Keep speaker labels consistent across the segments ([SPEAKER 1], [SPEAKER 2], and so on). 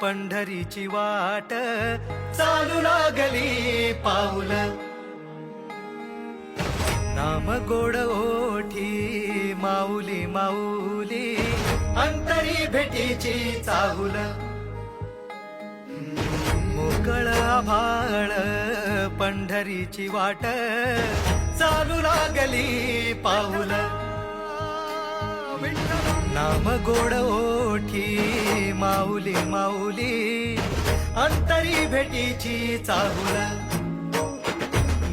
[SPEAKER 1] पंढरीची वाट चालू लागली पाऊल नाम गोड ओठी माऊली माऊली अंतरी भेटीची चाहुल मोकळ आभाळ पंढरीची वाट चालू लागली पाऊल नाम गोड ओठी माऊली माऊली अंतरी भेटीची चाहुल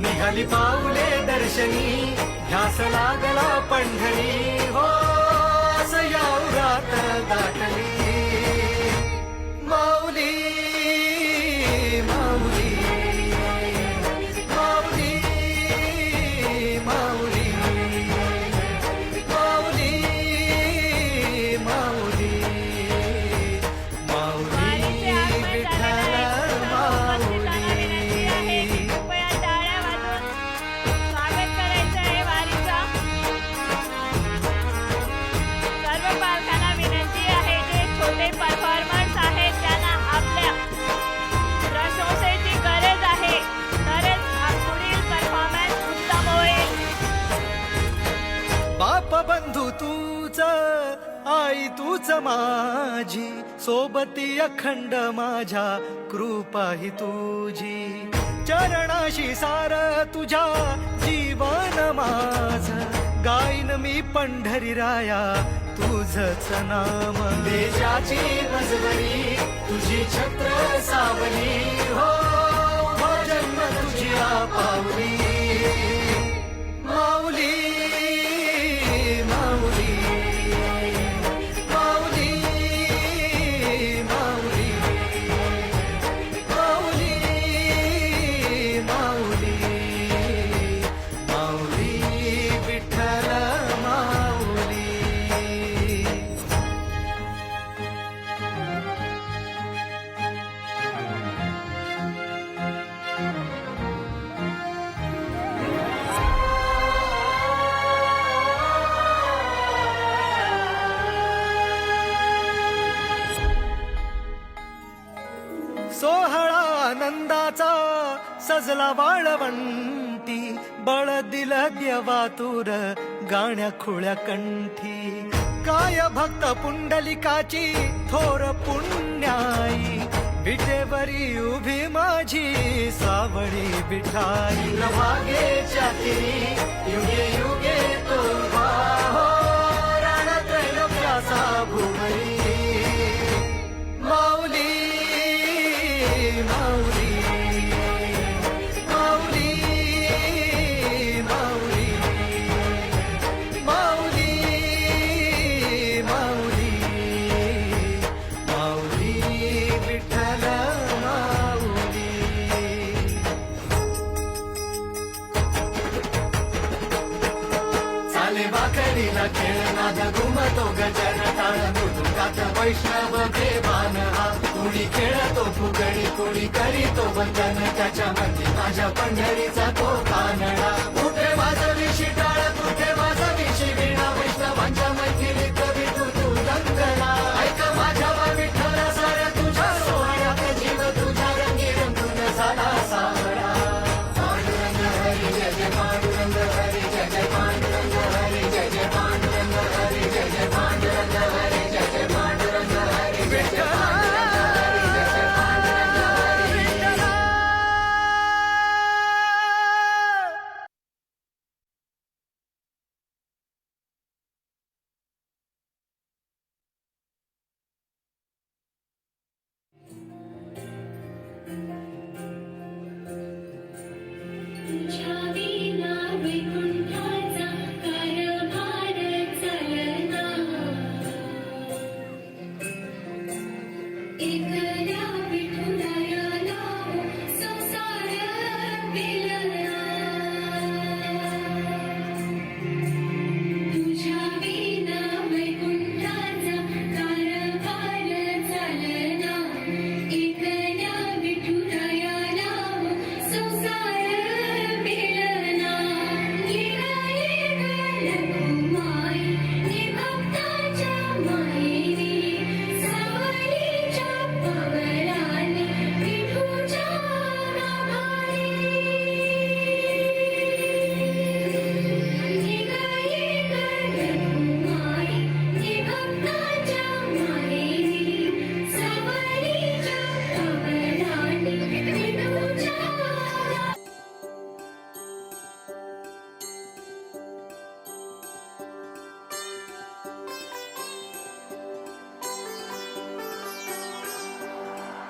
[SPEAKER 1] निघाली पाऊले दर्शनी ध्यास लागला पंढरी हो असं या उरात दाटली माऊली माऊली माऊली माऊली माऊली माऊली माऊली विठ्ठल
[SPEAKER 2] परफॉर्मन्स आहेत त्यांना आपल्या प्रशंसेची गरज आहे तरच पुढील परफॉर्मन्स उत्तम होईल.
[SPEAKER 1] बाप बंधू तूच आई तूच माझी सोबती अखंड माझ्या कृपा ही तुझी चरणाशी सार तुझ्या जीवन माझ गाईन मी पंढरी राया तुझच नाम देशाची मजबरी तुझी छत्र सावली हो जन्म तुझी पावली माऊली माऊली माऊली माऊली माऊली माऊली माऊली विठ्ठल माऊली सोहळा आनंदाचा सजला वाळवंटी बळ दिलं देवातूर गाण्या खुळ्या कंठी काय भक्त पुंडलिकाची थोर पुण्याई विटेवरी उभी माझी सावळी विठाई भागेच्या तिरी युगे युगे तो उभा हो रणत्रैलोक्याचा भुवरी माऊली माऊली माऊली माऊली माऊली माऊली माऊली विठ्ठल माऊली चाले भाकरीला खेळ नाद घुमतो गजर टाळ मृदुकात वैष्णव देवान हा कुणी खेळतो फुगडी कुणी करीतो वंदन त्याच्या मध्ये माझ्या पंढरीचा तो कानडा कुठे वाजवी शिटाळ कुठे वाजवी शिवीणा वैष्णवांच्या मैत्रीत विठू तू रंगला ऐक माझ्या विठ्ठल साऱ्या तुझ्या सोहळ्यात जीव तुझ्या रंगी रंगून झाला सावळा पांडुरंग हरी जय जय पांडुरंग हरी जय जय पांडुरंग हरी जय जय पांडुरंग हरी जय जय पांडुरंग हरी जय जय पांडुरंग हरी जय जय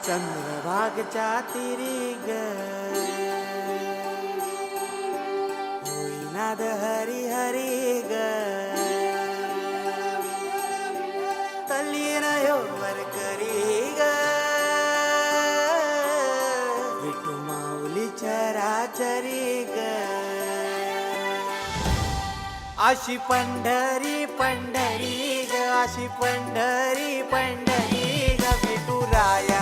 [SPEAKER 3] चंद्रभागच्या तिरी ग होईनाद हरी हरी ग तल्लीन यो वरकरी ग विठू माऊली चराचरी ग अशी पंढरी पंढरी ग अशी पंढरी पंढरी ग विठुराया